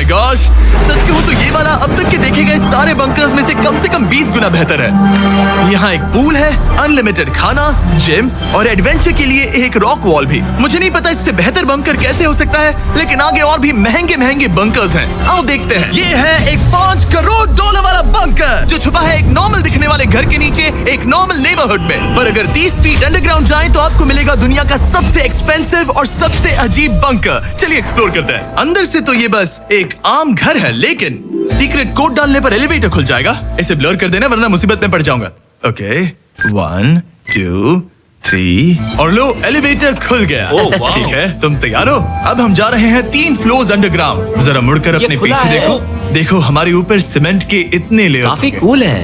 Gosh, सच कहूं तो ये वाला अब तक के देखे गए सारे बंकर्स में से कम 20 गुना बेहतर है। यहाँ एक पूल है, अनलिमिटेड खाना, जिम और एडवेंचर के लिए एक रॉक वॉल भी। मुझे नहीं पता इससे बेहतर बंकर कैसे हो सकता है, लेकिन आगे और भी महंगे बंकर्स हैं। आओ देखते हैं। ये है एक $5 करोड़ वाला बंकर जो छुपा है एक नॉर्मल दिखने वाले घर के नीचे एक नॉर्मल नेबरहुड में। पर अगर 30 फीट अंडरग्राउंड जाएं तो आपको मिलेगा दुनिया का सबसे एक्सपेंसिव और सबसे अजीब बंकर। चलिए एक्सप्लोर करते हैं। अंदर से तो ये बस एक आम घर है, लेकिन सीक्रेट कोड डालने पर एलिवेटर खुल जाएगा। इसे ब्लर कर देना वरना मुसीबत में पड़ जाऊंगा। ओके, 1 2 3 और लो, एलिवेटर खुल गया। ठीक है, तुम तैयार हो? अब हम जा रहे हैं 3 फ्लोर्स अंडरग्राउंड। जरा मुड़कर अपने पीछे देखो। देखो हमारे ऊपर सीमेंट के इतने लेयर्स। काफी कूल है।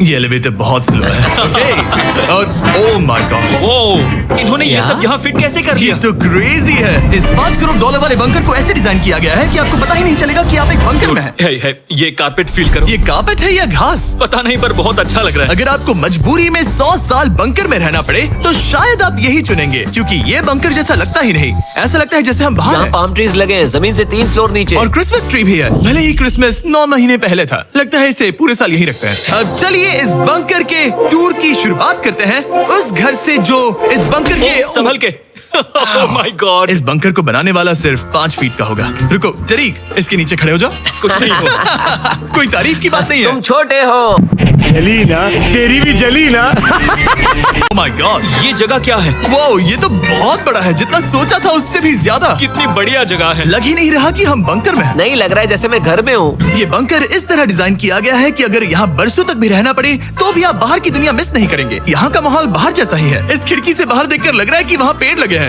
ये एलिवेटर बहुत स्लो है। ओके, और ओह माय गॉड, इन्होंने ये सब यहाँ फिट कैसे कर ये दिया? तो क्रेजी है। इस $5 करोड़ वाले बंकर को ऐसे डिजाइन किया गया है कि आपको पता ही नहीं चलेगा कि आप एक बंकर में हैं। है, ये कारपेट फील करो। ये कारपेट है या घास? पता नहीं, पर बहुत अच्छा लग रहा है। अगर आपको मजबूरी में 100 साल बंकर में रहना पड़े तो शायद आप यही चुनेंगे, क्योंकि ये बंकर जैसा लगता ही नहीं। ऐसा लगता है जैसे हम बाहर यहाँ हैं। पाम ट्रीज लगे हैं, जमीन से 3 फ्लोर नीचे। और क्रिसमस ट्री भी है। भले ही क्रिसमस 9 महीने पहले था, लगता है इसे पूरे साल यही रखते हैं। अब चलिए इस बंकर के टूर की शुरुआत करते हैं उस घर से जो इस बंकर के संभल के। ओह माय गॉड, इस बंकर को बनाने वाला सिर्फ 5 फीट का होगा। रुको तरीक, इसके नीचे खड़े हो जाओ। कुछ नहीं हो। कोई तारीफ की बात नहीं है। तुम छोटे हो। जली ना, तेरी भी जली ना। ओह माय गॉड, ये जगह क्या है? वाओ, ये तो बहुत बड़ा है। जितना सोचा था उससे भी ज्यादा। कितनी बढ़िया जगह है। लग ही नहीं रहा कि हम बंकर में हैं। नहीं लग रहा है जैसे मैं घर में हूँ। ये बंकर इस तरह डिजाइन किया गया है कि अगर यहाँ बरसों तक भी रहना पड़े तो भी आप बाहर की दुनिया मिस नहीं करेंगे। यहाँ का माहौल बाहर जैसा ही है। इस खिड़की से बाहर देखकर लग रहा है कि वहाँ पेड़ लगे हैं।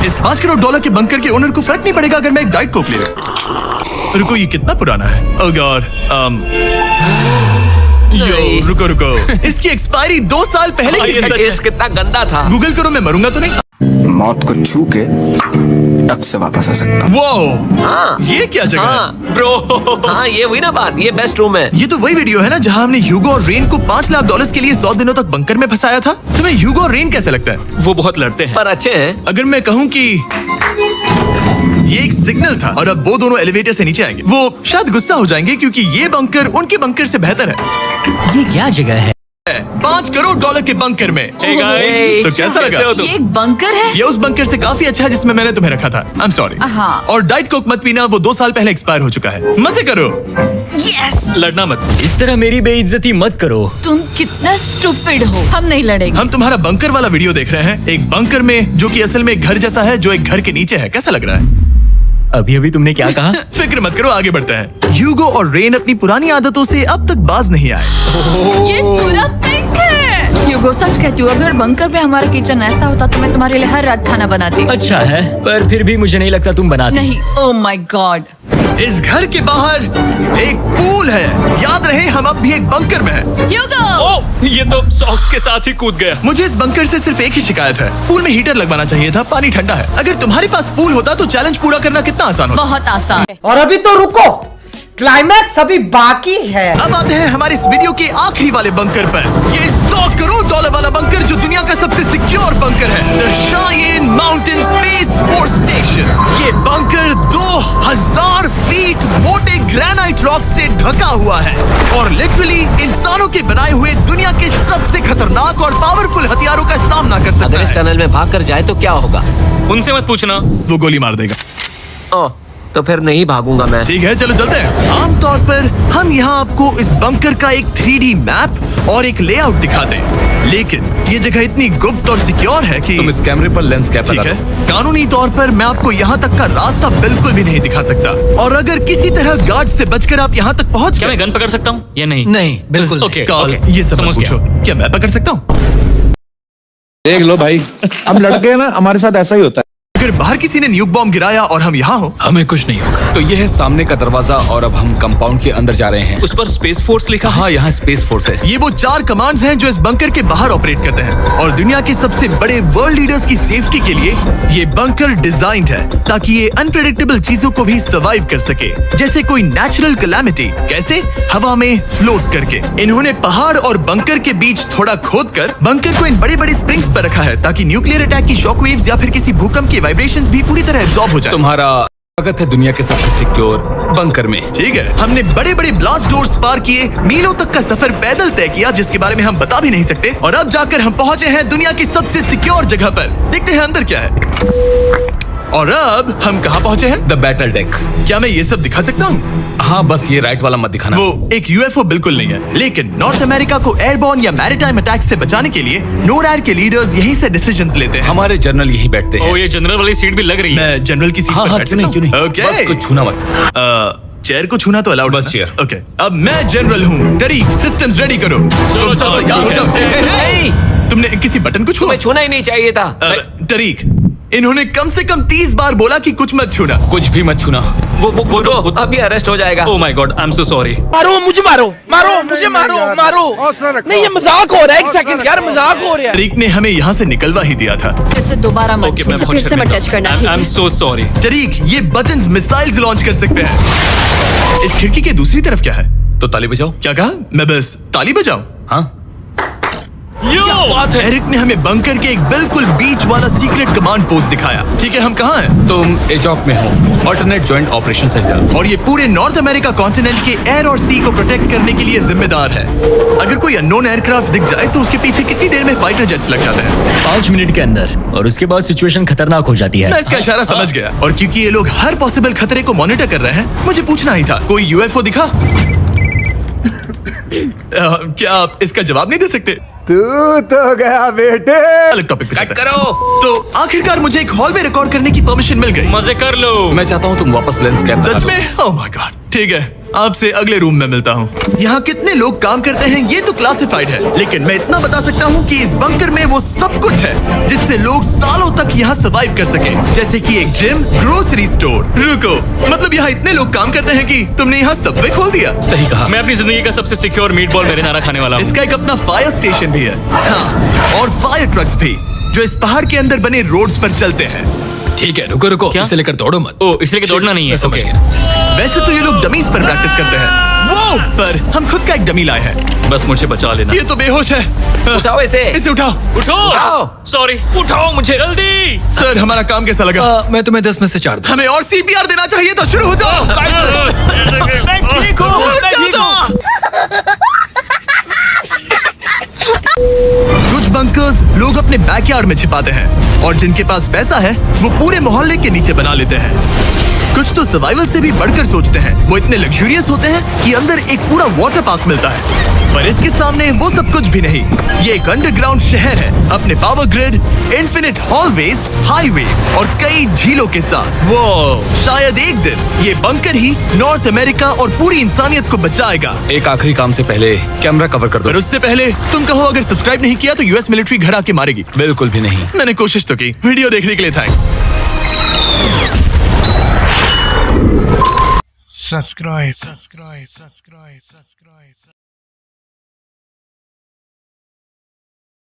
इस $5 करोड़ के बंकर के ओनर को फर्क नहीं पड़ेगा अगर मैं एक डाइट कोक ले लूं। रुको, ये कितना पुराना है? ओह गॉड, यो रुको इसकी एक्सपायरी 2 साल पहले की थी। ये कितना गंदा था। गूगल करो, मैं मरूंगा तो नहीं। मौत को छू के टक से वापस आ सकता। वो हाँ, ये क्या जगह हाँ है? ब्रो, हाँ ये हुई ना बात। ये बेस्ट रूम है। ये तो वही वीडियो है ना जहाँ हमने ह्यूगो और रेन को $5 लाख के लिए 100 दिनों तक बंकर में फंसाया था। तुम्हें ह्यूगो और रेन कैसे लगता है? वो बहुत लड़ते हैं पर अच्छे हैं। अगर मैं कहूँ कि ये एक सिग्नल था और अब वो दोनों एलिवेटर से नीचे आएंगे, वो शायद गुस्सा हो जाएंगे क्योंकि ये बंकर उनके बंकर से बेहतर है। ये क्या जगह है? $5 करोड़ के बंकर में। Hey guys, तो कैसा लगा? कैसे हो तुम? ये एक बंकर है? ये उस बंकर से काफी अच्छा है जिसमें मैंने तुम्हें रखा था। I am sorry. हाँ। और डाइट कोक मत पीना, वो 2 साल पहले एक्सपायर हो चुका है। मजे करो। यस। लड़ना मत। इस तरह मेरी बेइज्जती मत करो। तुम कितना स्टूपिड हो। हम नहीं लड़ेंगे। हम तुम्हारा बंकर वाला वीडियो देख रहे हैं, एक बंकर में जो कि असल में एक घर जैसा है जो एक घर के नीचे है। कैसा लग रहा है? अभी तुमने क्या कहा? फिक्र मत करो, आगे बढ़ते हैं। ह्यूगो और रेन अपनी पुरानी आदतों से अब तक बाज नहीं आए। ये पूरा पिंक है। ह्यूगो, सच कहती हूँ, अगर बंकर पे हमारा किचन ऐसा होता तो मैं तुम्हारे लिए हर रात खाना बनाती। अच्छा है, पर फिर भी मुझे नहीं लगता तुम बनाती। नहीं। Oh my God. इस घर के बाहर एक पूल है। याद रहे हम अब भी एक बंकर में हैं। ह्यूगो। ओह, ये तो सॉक्स के साथ ही कूद गया। मुझे इस बंकर से सिर्फ एक ही शिकायत है, पूल में हीटर लगवाना चाहिए था, पानी ठंडा है। अगर तुम्हारे पास पूल होता तो चैलेंज पूरा करना कितना आसान होता। बहुत आसान। और अभी तो रुको, क्लाइमैक्स अभी बाकी है। अब आते हैं हमारे इस वीडियो के आखिरी वाले बंकर पर। ये $100 करोड़ वाला बंकर जो दुनिया का सबसे सिक्योर बंकर है, the shine mountain space force station. ये बंकर 2000 फीट मोटे ग्रेनाइट रॉक से ढका हुआ है और लिटरली इंसानों के बनाए हुए दुनिया के सबसे खतरनाक और पावरफुल हथियारों का सामना कर सकता अगर इस है। टनल में भाग कर जाए तो क्या होगा? उनसे मत पूछना। वो गोली मार देगा। ओह, तो फिर नहीं भागूंगा मैं। ठीक है, चलो चलते हैं। आमतौर पर हम यहाँ आपको इस बंकर का एक 3D मैप और एक लेआउट दिखाते हैं, लेकिन ये जगह इतनी गुप्त और सिक्योर है कि तुम इस कैमरे पर लेंस कैप ठीक लगा है, दो। कानूनी तौर पर मैं आपको यहाँ तक का रास्ता बिल्कुल भी नहीं दिखा सकता। और अगर किसी तरह गार्ड से बचकर आप यहाँ तक पहुँच क्या गए, मैं गन पकड़ सकता हूँ या नहीं? नहीं, बिल्कुल नहीं। ओके, कॉल ओके, ये सब मत समझ पूछो। गया। क्या मैं पकड़ सकता हूँ? देख लो भाई, हम लड़के हैं ना, हमारे साथ ऐसा ही होता है। अगर बाहर किसी ने न्यूक बॉम्ब गिराया और हम यहाँ हो, हमें कुछ नहीं होगा। तो ये है सामने का दरवाजा और अब हम कंपाउंड के अंदर जा रहे हैं। उस पर स्पेस फोर्स लिखा। हाँ, यहाँ स्पेस फोर्स है। ये वो 4 कमांड्स हैं जो इस बंकर के बाहर ऑपरेट करते हैं। और दुनिया के सबसे बड़े वर्ल्ड लीडर्स की सेफ्टी के लिए ये बंकर डिजाइंड है ताकि ये अनप्रेडिक्टेबल चीजों को भी सर्वाइव कर सके, जैसे कोई नेचुरल कैलामिटी। कैसे? हवा में फ्लोट करके। इन्होंने पहाड़ और बंकर के बीच थोड़ा खोदकर बंकर को इन बड़े बड़े स्प्रिंग्स पर रखा है ताकि न्यूक्लियर अटैक की शॉक वेव्स या फिर किसी भूकंप की वाइब्रेशंस भी पूरी तरह एब्जॉर्ब हो जाए। तुम्हारा स्वागत है दुनिया के सबसे सिक्योर बंकर में। ठीक है, हमने बड़े बड़े ब्लास्ट डोर्स पार किए, मीलों तक का सफर पैदल तय किया जिसके बारे में हम बता भी नहीं सकते, और अब जाकर हम पहुंचे हैं दुनिया की सबसे सिक्योर जगह पर। देखते हैं अंदर क्या है। और अब हम कहाँ पहुंचे हैं? The battle deck. क्या मैं ये सब दिखा सकता हूँ? हाँ, बस ये राइट वाला मत दिखाना। वो एक यूएफओ बिल्कुल नहीं है, लेकिन नॉर्थ अमेरिका को एयरबॉर्न या मैरीटाइम अटैक से बचाने के लिए नोरैड के लीडर्स यहीं से डिसीजंस लेते हैं। हमारे जनरल यहीं बैठते हैं। ओ, ये जनरल वाली सीट भी लग रही है। मैं जनरल की सीट हाँ पर हाँ, बैठ क्यों नहीं, सकता क्यों नहीं। हूँ? ओके। बस कुछ छूना मत। चेयर को छूना तो अलाउड बस है चेयर। ना? ओके, अब मैं जनरल हूँ। तरीक, सिस्टम्स रेडी करो। तुम सब तैयार हो जाओ। नहीं, तुमने किसी बटन को छुआ? तुम्हें छूना ही नहीं चाहिए था। तरीक, इन्होंने कम से कम 30 बार बोला कि कुछ मत छूना। कुछ भी मत छूना। वो अभी अरेस्ट हो जाएगा। Oh my God, I am so sorry. मारो मुझे, मारो मारो मुझे, मारो मारो। नहीं, ये मजाक हो रहा है। एक सेकंड यार, मजाक हो रहा है। तरीक ने हमें यहाँ से निकलवा ही दिया था। इसे दोबारा मत ओके, छू। मैं इसे बहुत फिर से मत टच करना, ठीक आई एम है? So sorry. तरीक, ये बटन्स मिसाइल्स लॉन्च कर सकते हैं। इस खिड़की के दूसरी तरफ क्या है? तो ताली बजाओ। क्या कहा? मैं बस ताली बजाऊं? हाँ, एरिक ने हमें बंकर के एक बिल्कुल बीच वाला सीक्रेट कमांड पोस्ट दिखाया। ठीक है, हम कहाँ हैं? तुम एजॉक में हो, ऑल्टरनेट जॉइंट ऑपरेशन सेंटर। और ये पूरे नॉर्थ अमेरिका कॉन्टिनेंट के एयर और सी को प्रोटेक्ट करने के लिए जिम्मेदार है। अगर कोई अननोन एयरक्राफ्ट दिख जाए तो उसके पीछे कितनी देर में फाइटर जेट्स लग जाते हैं? 5 मिनट के अंदर, और उसके बाद सिचुएशन खतरनाक हो जाती है। मैं इसका इशारा समझ गया, और क्योंकि ये लोग हर पॉसिबल खतरे को मॉनिटर कर रहे हैं, मुझे पूछना ही था, कोई यूएफओ दिखा? क्या आप इसका जवाब नहीं दे सकते? तू तो गया बेटे। अलग टॉपिक पे चलते हैं। करो। तो आखिरकार मुझे एक हॉल में रिकॉर्ड करने की परमिशन मिल गई। मजे कर लो। मैं चाहता हूँ तुम वापस लेंस कैप लगा सच लो। में? Oh my God. ठीक है, आपसे अगले रूम में मिलता हूँ। यहाँ कितने लोग काम करते हैं ये तो क्लासिफाइड है, लेकिन मैं इतना बता सकता हूँ कि इस बंकर में वो सब कुछ है जिससे लोग सालों तक यहाँ सर्वाइव कर सके, जैसे कि एक जिम, ग्रोसरी स्टोर। रुको, मतलब यहाँ इतने लोग काम करते हैं कि तुमने यहाँ सबवे खोल दिया? सही कहा। मैं अपनी जिंदगी का सबसे सिक्योर मीट बॉल मैरिनारा खाने वाला हूँ। इसका एक अपना फायर स्टेशन भी है। हाँ, और फायर ट्रक्स भी, जो इस पहाड़ के अंदर बने रोड्स पर चलते हैं। ठीक है, रुको रुको, इसे लेकर दौड़ो मत। ओ, इसलिए कि दौड़ना नहीं है। समझ ओके। गया। वैसे तो ये लोग डमीज पर प्रैक्टिस करते हैं, वो पर हम खुद का एक डमी लाए हैं। बस मुझे बचा लेना। ये तो बेहोश है। उठाओ इसे। इसे उठाओ। उठाओ। सॉरी, उठाओ मुझे जल्दी। सर, हमारा काम कैसा लगा? मैं तुम्हें 10 में से 4 दूं। हमें और सीपीआर देना चाहिए था। शुरू हो जाओ। मैं ठीक हूँ, मैं ठीक हूँ। कुछ बंकर्स लोग अपने बैकयार्ड में छिपाते हैं, और जिनके पास पैसा है वो पूरे मोहल्ले के नीचे बना लेते हैं। कुछ तो सर्वाइवल से भी बढ़कर सोचते हैं। वो इतने लग्जूरियस होते हैं कि अंदर एक पूरा वाटर पार्क मिलता है, पर इसके सामने वो सब कुछ भी नहीं। ये एक अंडरग्राउंड शहर है, अपने power grid, infinite hallways, highways और कई झीलों के साथ। वो शायद एक दिन ये बंकर ही नॉर्थ अमेरिका और पूरी इंसानियत को बचाएगा। एक आखिरी काम से पहले कैमरा कवर कर पर दो। उससे पहले तुम कहो, अगर सब्सक्राइब नहीं किया तो यूएस मिलिट्री घर आके मारेगी। बिल्कुल भी नहीं। मैंने कोशिश तो की। वीडियो देखने के लिए थैंक्स। subscribe